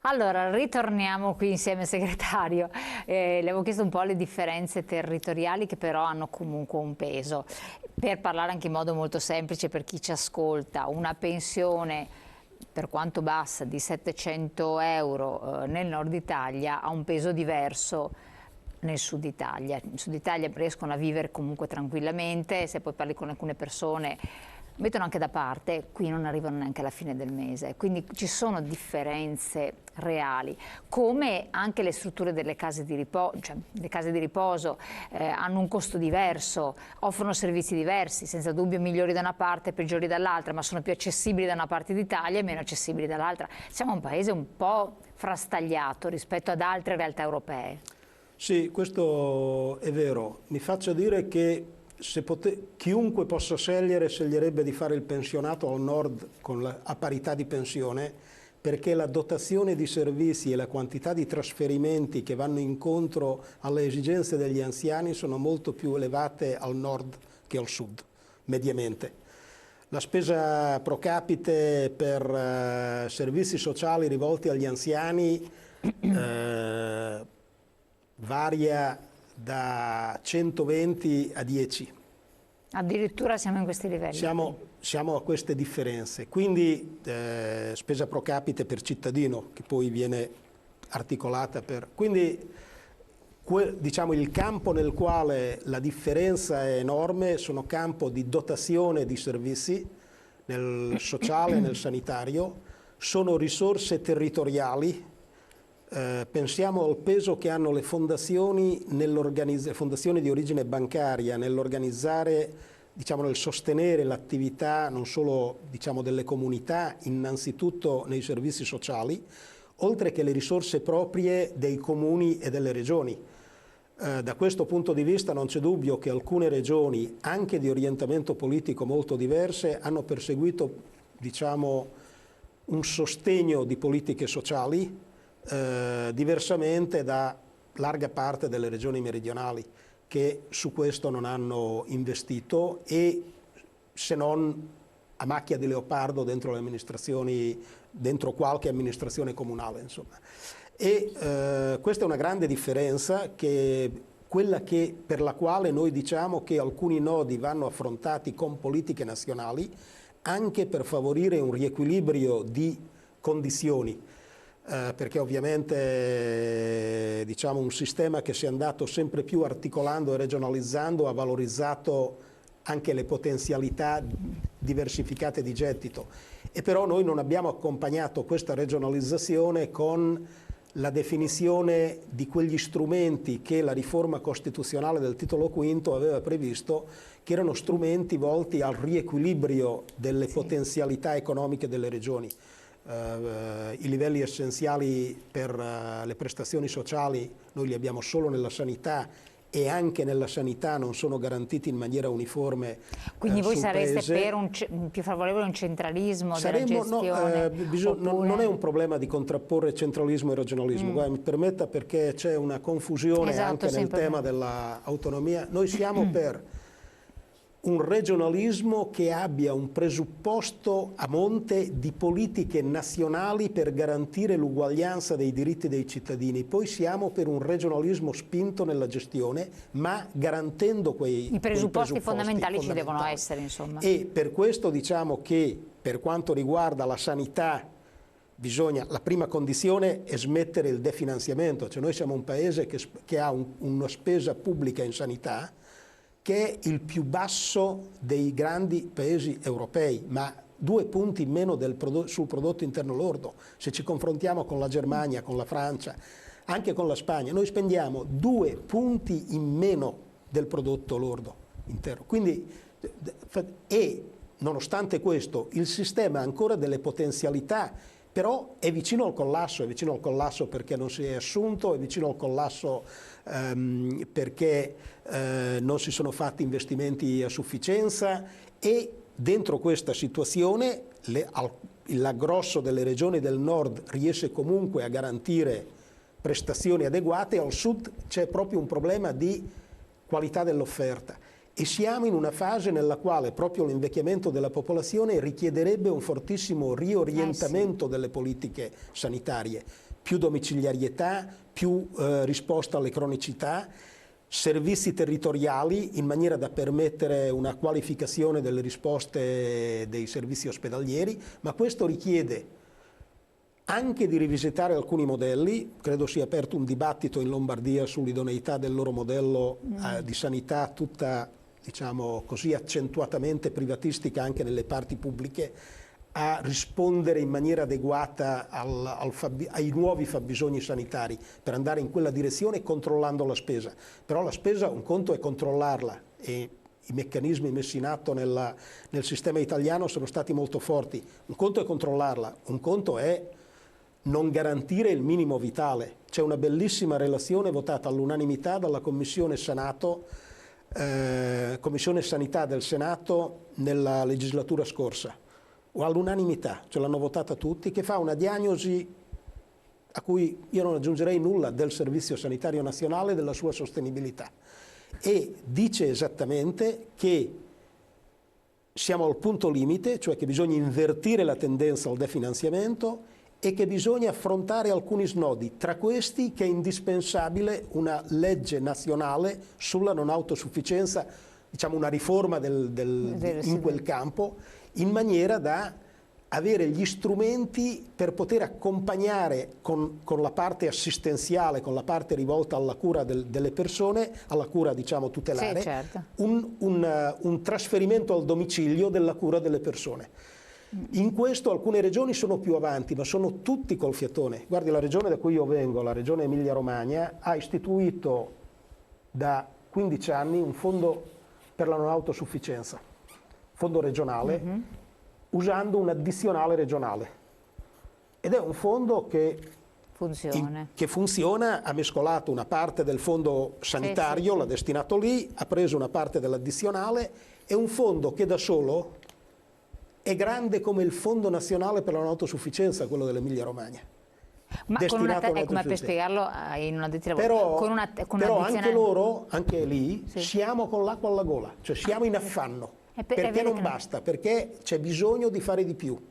Allora, ritorniamo qui insieme, segretario. Le avevo chiesto un po' le differenze territoriali che però hanno comunque un peso. Per parlare anche in modo molto semplice per chi ci ascolta, una pensione, per quanto bassa, di 700 euro nel nord Italia ha un peso diverso nel sud Italia. In sud Italia riescono a vivere comunque tranquillamente, se poi parli con alcune persone mettono anche da parte, qui non arrivano neanche alla fine del mese, quindi ci sono differenze reali, come anche le strutture delle case di riposo, cioè le case di riposo hanno un costo diverso, offrono servizi diversi, senza dubbio migliori da una parte e peggiori dall'altra, ma sono più accessibili da una parte d'Italia e meno accessibili dall'altra. Siamo un paese un po' frastagliato rispetto ad altre realtà europee. Sì, questo è vero. Mi faccio dire che chiunque possa scegliere, sceglierebbe di fare il pensionato al nord a parità di pensione, perché la dotazione di servizi e la quantità di trasferimenti che vanno incontro alle esigenze degli anziani sono molto più elevate al nord che al sud, mediamente. La spesa pro capite per servizi sociali rivolti agli anziani varia da 120 a 10. Addirittura siamo in questi livelli. Siamo a queste differenze. Quindi spesa pro capite per cittadino, che poi viene articolata per... Quindi diciamo il campo nel quale la differenza è enorme sono campo di dotazione di servizi, nel sociale, nel sanitario, sono risorse territoriali. Pensiamo al peso che hanno le fondazioni fondazioni di origine bancaria nell'organizzare, diciamo, nel sostenere l'attività non solo, diciamo, delle comunità, innanzitutto nei servizi sociali, oltre che le risorse proprie dei comuni e delle regioni. Da questo punto di vista non c'è dubbio che alcune regioni, anche di orientamento politico molto diverse, hanno perseguito, diciamo, un sostegno di politiche sociali diversamente da larga parte delle regioni meridionali che su questo non hanno investito, e se non a macchia di leopardo dentro le amministrazioni, dentro qualche amministrazione comunale, insomma. E questa è una grande differenza, per la quale noi diciamo che alcuni nodi vanno affrontati con politiche nazionali anche per favorire un riequilibrio di condizioni. Perché ovviamente diciamo, un sistema che si è andato sempre più articolando e regionalizzando ha valorizzato anche le potenzialità diversificate di gettito, e però noi non abbiamo accompagnato questa regionalizzazione con la definizione di quegli strumenti che la riforma costituzionale del titolo V aveva previsto, che erano strumenti volti al riequilibrio delle potenzialità economiche delle regioni. I livelli essenziali per le prestazioni sociali noi li abbiamo solo nella sanità, e anche nella sanità non sono garantiti in maniera uniforme. Quindi voi sareste paese. Per più favorevole a un centralismo della gestione? Non è un problema di contrapporre centralismo e regionalismo. Guarda, mi permetta, perché c'è una confusione anche nel tema dell'autonomia. Noi siamo per un regionalismo che abbia un presupposto a monte di politiche nazionali per garantire l'uguaglianza dei diritti dei cittadini. Poi siamo per un regionalismo spinto nella gestione, ma garantendo i presupposti fondamentali ci devono essere, insomma. E per questo diciamo che per quanto riguarda la sanità la prima condizione è smettere il definanziamento. Cioè noi siamo un paese che ha una spesa pubblica in sanità che è il più basso dei grandi paesi europei, ma 2 punti in meno sul prodotto interno lordo. Se ci confrontiamo con la Germania, con la Francia, anche con la Spagna, noi spendiamo 2 punti in meno del prodotto lordo interno. Quindi, e nonostante questo, il sistema ha ancora delle potenzialità, però è vicino al collasso perché non si è assunto, è vicino al collasso perché non si sono fatti investimenti a sufficienza, e dentro questa situazione l'aggrosso delle regioni del nord riesce comunque a garantire prestazioni adeguate, al sud c'è proprio un problema di qualità dell'offerta. E siamo in una fase nella quale proprio l'invecchiamento della popolazione richiederebbe un fortissimo riorientamento delle politiche sanitarie, più domiciliarietà, più risposta alle cronicità, servizi territoriali in maniera da permettere una qualificazione delle risposte dei servizi ospedalieri, ma questo richiede anche di rivisitare alcuni modelli. Credo sia aperto un dibattito in Lombardia sull'idoneità del loro modello di sanità tutta, diciamo così, accentuatamente privatistica anche nelle parti pubbliche, a rispondere in maniera adeguata ai nuovi fabbisogni sanitari, per andare in quella direzione controllando la spesa. Però la spesa, un conto è controllarla, e i meccanismi messi in atto nel sistema italiano sono stati molto forti. Un conto è controllarla, un conto è non garantire il minimo vitale. C'è una bellissima relazione votata all'unanimità dalla Commissione Sanità del Senato nella legislatura scorsa, o all'unanimità, ce l'hanno votata tutti, che fa una diagnosi a cui io non aggiungerei nulla del Servizio Sanitario Nazionale e della sua sostenibilità, e dice esattamente che siamo al punto limite, cioè che bisogna invertire la tendenza al definanziamento e che bisogna affrontare alcuni snodi, tra questi che è indispensabile una legge nazionale sulla non autosufficienza, diciamo una riforma in quel campo, in maniera da avere gli strumenti per poter accompagnare con la parte assistenziale, con la parte rivolta alla cura delle persone, alla cura, diciamo, tutelare, sì, certo, un trasferimento al domicilio della cura delle persone. In questo alcune regioni sono più avanti, ma sono tutti col fiatone. Guardi, la regione da cui io vengo, la regione Emilia-Romagna, ha istituito da 15 anni un fondo per la non autosufficienza, fondo regionale, usando un addizionale regionale. Ed è un fondo che funziona, ha mescolato una parte del fondo sanitario, l'ha destinato lì, ha preso una parte dell'addizionale, è un fondo che da solo è grande come il Fondo Nazionale per la non autosufficienza, quello dell'Emilia Romagna. Ma con una come per spiegarlo in una però anche loro, anche lì, siamo con l'acqua alla gola, cioè siamo in affanno, perché non basta, perché c'è bisogno di fare di più,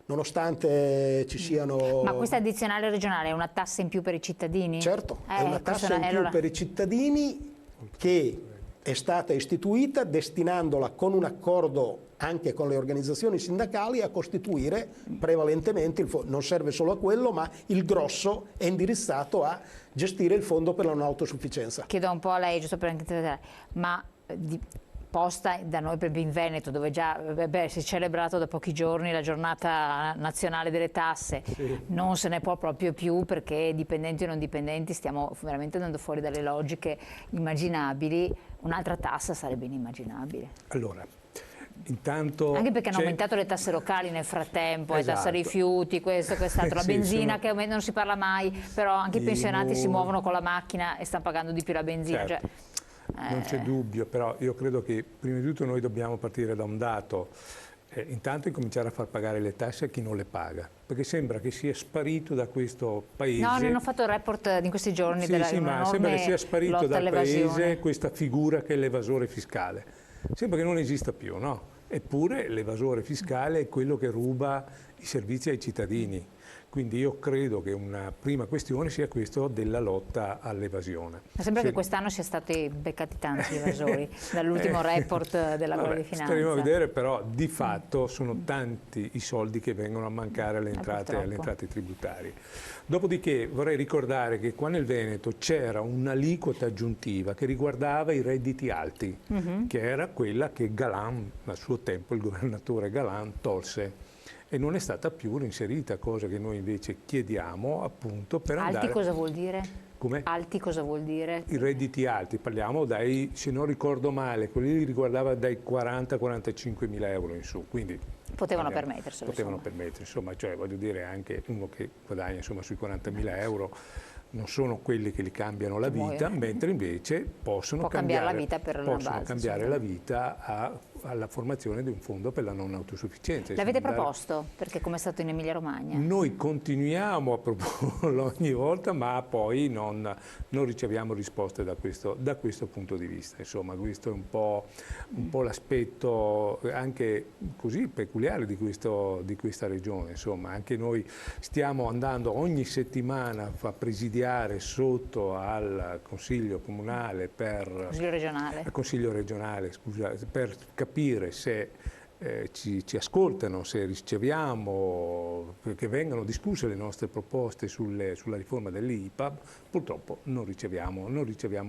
nonostante ci siano... Ma questa addizionale regionale è una tassa in più per i cittadini? Certo, è una tassa in più per i cittadini che è stata istituita destinandola con un accordo anche con le organizzazioni sindacali a costituire prevalentemente, non serve solo a quello, ma il grosso è indirizzato a gestire il fondo per la non autosufficienza. Chiedo un po' a lei, giusto per anche ma posta da noi per in Veneto, dove già si è celebrato da pochi giorni la giornata nazionale delle tasse, non se ne può proprio più, perché dipendenti o non dipendenti stiamo veramente andando fuori dalle logiche immaginabili. Un'altra tassa sarebbe inimmaginabile. Allora, intanto anche perché hanno aumentato le tasse locali nel frattempo, le tasse rifiuti, questo, quest'altro, la benzina che non si parla mai, però anche i pensionati si muovono con la macchina e stanno pagando di più la benzina. Certo. Non c'è dubbio, però io credo che prima di tutto noi dobbiamo partire da un dato, intanto incominciare a far pagare le tasse a chi non le paga, perché sembra che sia sparito da questo paese. No, hanno fatto il report in questi giorni ma sembra che sia sparito dal paese questa figura che è l'evasore fiscale. Sembra che non esista più, no? Eppure l'evasore fiscale è quello che ruba i servizi ai cittadini. Quindi io credo che una prima questione sia questa della lotta all'evasione. Ma sembra che quest'anno sia stati beccati tanti evasori, dall'ultimo report della Guardia di Finanza. Staremo a vedere, però di fatto sono tanti i soldi che vengono a mancare alle entrate tributarie. Dopodiché vorrei ricordare che qua nel Veneto c'era un'aliquota aggiuntiva che riguardava i redditi alti, che era quella che Galan, a suo tempo il governatore Galan, tolse. E non è stata più reinserita, cosa che noi invece chiediamo appunto per andare... Alti cosa vuol dire? Come? Alti cosa vuol dire? I redditi alti, parliamo dai, se non ricordo male, quelli riguardava dai 40-45 mila euro in su, quindi... Potevano permetterselo. Potevano permettere, insomma, cioè voglio dire anche uno che guadagna insomma sui 40 mila euro, non sono quelli che gli cambiano la vita, mentre invece possono cambiare la vita per la vita a alla formazione di un fondo per la non autosufficienza. L'avete proposto? Perché come è stato in Emilia-Romagna? Noi continuiamo a proporlo ogni volta, ma poi non riceviamo risposte da questo punto di vista. Insomma, questo è un po' l'aspetto anche così peculiare di questa regione. Insomma, anche noi stiamo andando ogni settimana a presidiare sotto al Consiglio comunale Consiglio regionale, scusa, per capire se ci ascoltano, se riceviamo, che vengano discusse le nostre proposte sulla riforma dell'IPAB. Purtroppo non riceviamo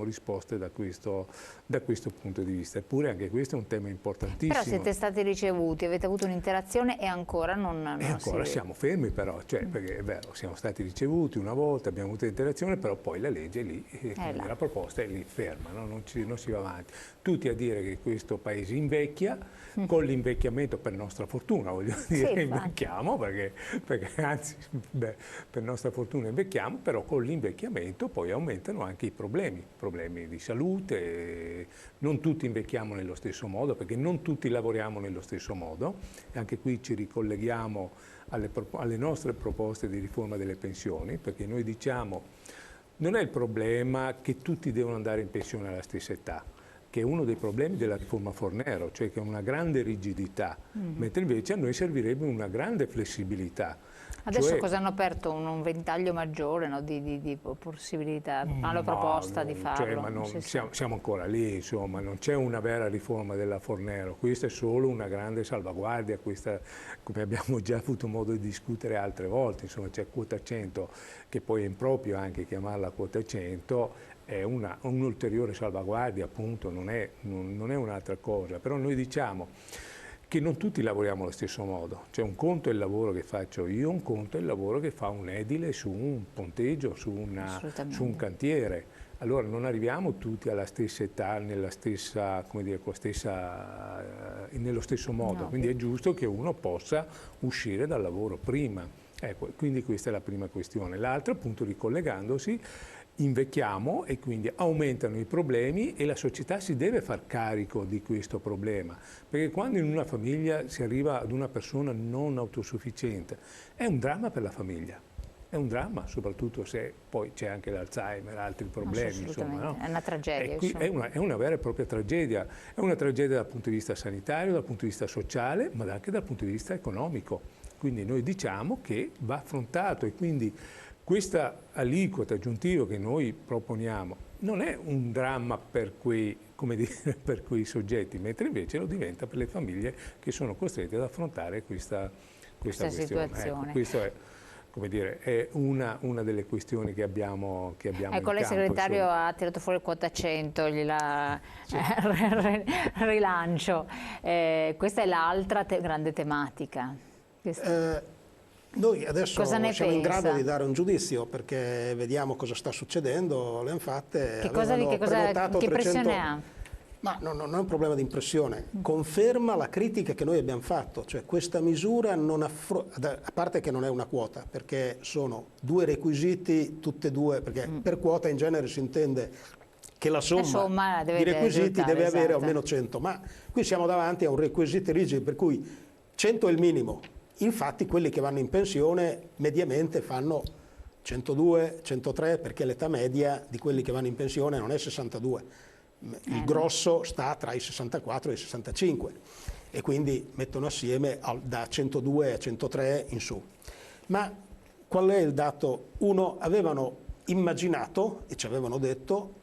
risposte da questo punto di vista, eppure anche questo è un tema importantissimo. Però siete stati ricevuti, avete avuto un'interazione e ancora siamo fermi però, perché è vero, siamo stati ricevuti una volta, abbiamo avuto interazione, però poi la legge lì, la proposta è lì ferma, no? non si va avanti. Tutti a dire che questo paese invecchia, con l'invecchiamento, per nostra fortuna, voglio dire, invecchiamo, perché anzi, per nostra fortuna invecchiamo, però con l'invecchiamento poi aumentano anche i problemi di salute. Non tutti invecchiamo nello stesso modo, perché non tutti lavoriamo nello stesso modo, e anche qui ci ricolleghiamo alle nostre proposte di riforma delle pensioni, perché noi diciamo non è il problema che tutti devono andare in pensione alla stessa età, che è uno dei problemi della riforma Fornero, cioè che è una grande rigidità, mentre invece a noi servirebbe una grande flessibilità. Adesso cosa hanno aperto? Un ventaglio maggiore, no, di possibilità, alla proposta di farlo? Siamo ancora lì, insomma, non c'è una vera riforma della Fornero, questa è solo una grande salvaguardia, questa, come abbiamo già avuto modo di discutere altre volte, insomma c'è quota 100, che poi è improprio anche chiamarla quota 100, è un'ulteriore salvaguardia, appunto, non è un'altra cosa, però noi diciamo che non tutti lavoriamo allo stesso modo, cioè un conto è il lavoro che faccio io, un conto è il lavoro che fa un edile su un ponteggio, su un cantiere. Allora non arriviamo tutti alla stessa età, nello stesso modo, quindi è giusto che uno possa uscire dal lavoro prima. Ecco, quindi questa è la prima questione. L'altra, appunto, ricollegandosi, invecchiamo e quindi aumentano i problemi e la società si deve far carico di questo problema, perché quando in una famiglia si arriva ad una persona non autosufficiente è un dramma per la famiglia, è un dramma soprattutto se poi c'è anche l'Alzheimer, altri problemi, insomma, no? È una tragedia. È una vera e propria tragedia, è una tragedia dal punto di vista sanitario, dal punto di vista sociale, ma anche dal punto di vista economico, quindi noi diciamo che va affrontato e quindi questa aliquota aggiuntiva che noi proponiamo non è un dramma per quei soggetti, mentre invece lo diventa per le famiglie che sono costrette ad affrontare questa questione. Ecco, questo è, come dire, è una delle questioni che abbiamo in campo. Lei segretario ha tirato fuori quota 100, rilancio. Questa è l'altra grande tematica. Noi adesso siamo in grado di dare un giudizio perché vediamo cosa sta succedendo, le hanno fatte, che pressione ha? Ma non è un problema di impressione, conferma la critica che noi abbiamo fatto, cioè questa misura a parte che non è una quota, perché sono due requisiti, tutte e due, perché per quota in genere si intende che la somma di requisiti deve avere almeno 100, ma qui siamo davanti a un requisito rigido per cui 100 è il minimo. Infatti quelli che vanno in pensione mediamente fanno 102, 103 perché l'età media di quelli che vanno in pensione non è 62, il grosso sta tra i 64 e i 65 e quindi mettono assieme da 102 a 103 in su. Ma qual è il dato? Avevano immaginato e ci avevano detto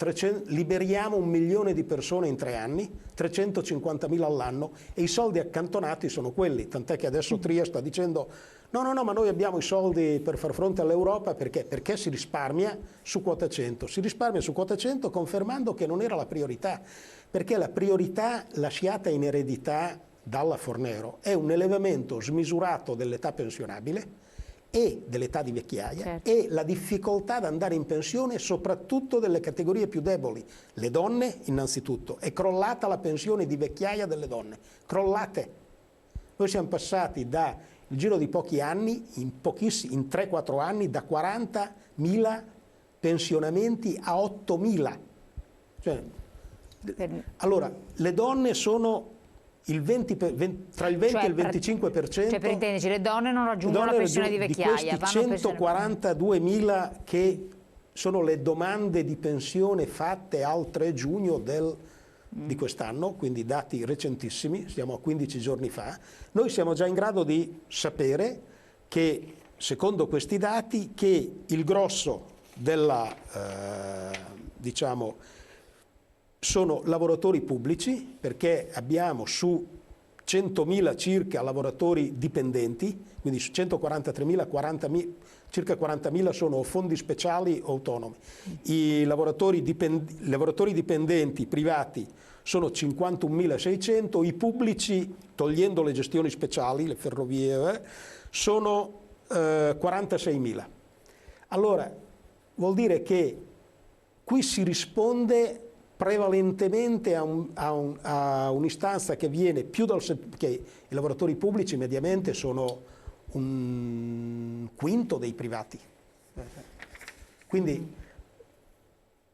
liberiamo 1 milione di persone in 3 anni, 350.000 all'anno e i soldi accantonati sono quelli, tant'è che adesso Tria sta dicendo no, ma noi abbiamo i soldi per far fronte all'Europa perché si risparmia su quota 100, si risparmia su quota 100 confermando che non era la priorità, perché la priorità lasciata in eredità dalla Fornero è un elevamento smisurato dell'età pensionabile e dell'età di vecchiaia, certo, e la difficoltà ad andare in pensione soprattutto delle categorie più deboli. Le donne innanzitutto, è crollata la pensione di vecchiaia delle donne, crollate. Noi siamo passati da il giro di pochi anni, in 3-4 anni, da 40.000 pensionamenti a 8.000. Cioè, allora, le donne sono tra il 20 e il 25%. Cioè, per intenderci, le donne non raggiungono la pensione di vecchiaia. Di questi 142.000 che sono le domande di pensione fatte al 3 giugno di quest'anno, quindi dati recentissimi, siamo a 15 giorni fa, noi siamo già in grado di sapere che, secondo questi dati, che il grosso della, diciamo, sono lavoratori pubblici, perché abbiamo su 100.000 circa lavoratori dipendenti, quindi su 143.000, circa 40.000 sono fondi speciali o autonomi. I lavoratori dipendenti privati sono 51.600, i pubblici, togliendo le gestioni speciali, le ferrovie, sono 46.000. Allora, vuol dire che qui si risponde prevalentemente a un'istanza che viene più che i lavoratori pubblici mediamente sono un quinto dei privati, quindi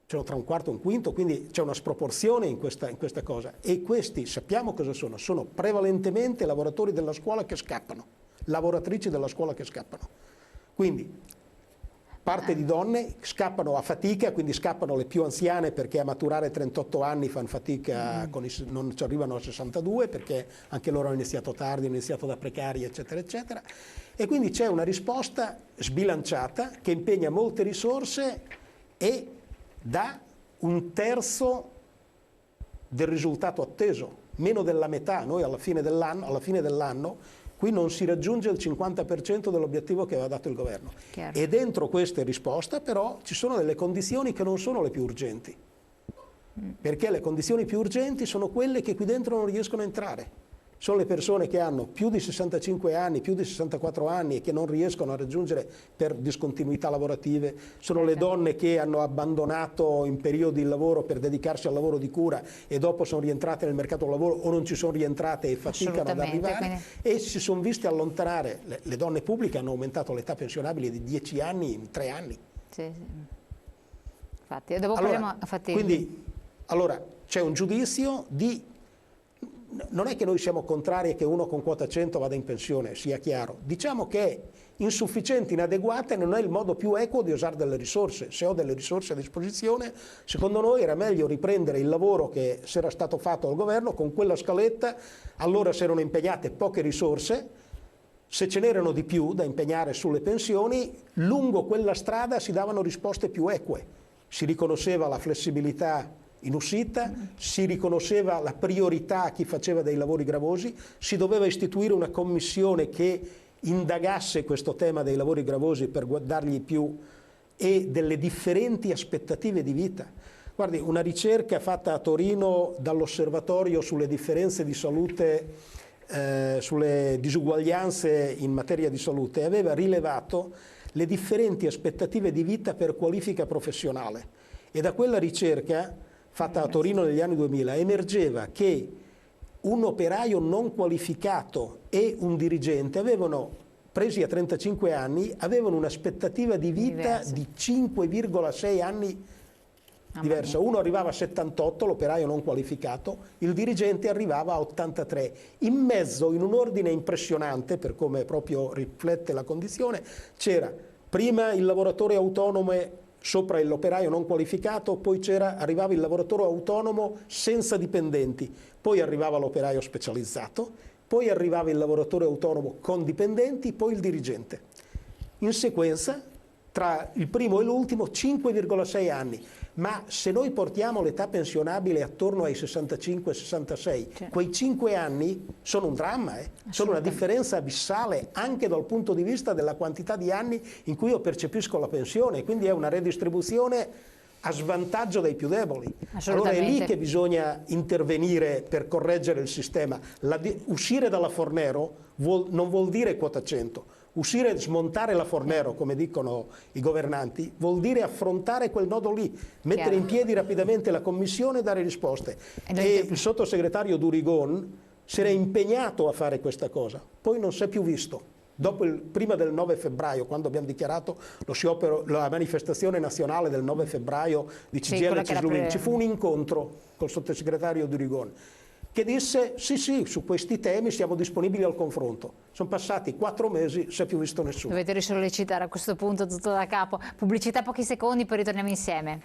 sono tra un quarto e un quinto, quindi c'è una sproporzione in questa cosa, e questi sappiamo cosa sono prevalentemente lavoratori della scuola che scappano, lavoratrici della scuola che scappano, quindi parte di donne scappano a fatica, quindi scappano le più anziane perché a maturare 38 anni fanno fatica, non ci arrivano a 62 perché anche loro hanno iniziato tardi, hanno iniziato da precari, eccetera, eccetera. E quindi c'è una risposta sbilanciata che impegna molte risorse e dà un terzo del risultato atteso, meno della metà. Noi alla fine dell'anno qui non si raggiunge il 50% dell'obiettivo che aveva dato il governo. Chiaro. E dentro queste risposte però ci sono delle condizioni che non sono le più urgenti, perché le condizioni più urgenti sono quelle che qui dentro non riescono a entrare. Sono le persone che hanno più di 65 anni, più di 64 anni e che non riescono a raggiungere per discontinuità lavorative, sono le donne che hanno abbandonato in periodi il lavoro per dedicarsi al lavoro di cura e dopo sono rientrate nel mercato del lavoro o non ci sono rientrate e faticano ad arrivare, quindi e si sono viste allontanare. Le donne pubbliche hanno aumentato l'età pensionabile di 10 anni in 3 anni. Sì, sì. Infatti, dopo parliamo, quindi allora c'è un giudizio di... Non è che noi siamo contrari che uno con quota 100 vada in pensione, sia chiaro. Diciamo che è insufficiente, inadeguata e non è il modo più equo di usare delle risorse. Se ho delle risorse a disposizione, secondo noi era meglio riprendere il lavoro che si era stato fatto dal governo con quella scaletta. Allora si erano impegnate poche risorse, se ce n'erano di più da impegnare sulle pensioni, lungo quella strada si davano risposte più eque. Si riconosceva la flessibilità in uscita, si riconosceva la priorità a chi faceva dei lavori gravosi, si doveva istituire una commissione che indagasse questo tema dei lavori gravosi per dargli più e delle differenti aspettative di vita. Guardi, una ricerca fatta a Torino dall'Osservatorio sulle differenze di salute, sulle disuguaglianze in materia di salute, aveva rilevato le differenti aspettative di vita per qualifica professionale e da quella ricerca fatta a Torino negli anni 2000, emergeva che un operaio non qualificato e un dirigente avevano, presi a 35 anni, avevano un'aspettativa di vita di 5,6 anni diversa. Uno arrivava a 78, l'operaio non qualificato, il dirigente arrivava a 83. In mezzo, in un ordine impressionante, per come proprio riflette la condizione, c'era prima il lavoratore autonomo sopra l'operaio non qualificato, poi arrivava il lavoratore autonomo senza dipendenti, poi arrivava l'operaio specializzato, poi arrivava il lavoratore autonomo con dipendenti, poi il dirigente. In sequenza, tra il primo e l'ultimo, 5,6 anni. Ma se noi portiamo l'età pensionabile attorno ai 65-66, quei 5 anni sono un dramma, sono una differenza abissale anche dal punto di vista della quantità di anni in cui io percepisco la pensione, quindi è una redistribuzione a svantaggio dei più deboli. Allora è lì che bisogna intervenire per correggere il sistema. Uscire dalla Fornero non vuol dire quota 100. Uscire, smontare la Fornero, come dicono i governanti, vuol dire affrontare quel nodo lì, mettere in piedi rapidamente la commissione e dare risposte. E il sottosegretario Durigon si era impegnato a fare questa cosa, poi non si è più visto. Prima del 9 febbraio, quando abbiamo dichiarato lo sciopero, la manifestazione nazionale del 9 febbraio di CGIL e CISL, ci fu un incontro col sottosegretario Durigon. che disse sì, su questi temi siamo disponibili al confronto. Sono passati 4 mesi, non si è più visto nessuno. Dovete risollecitare a questo punto tutto da capo. Pubblicità, pochi secondi, poi ritorniamo insieme.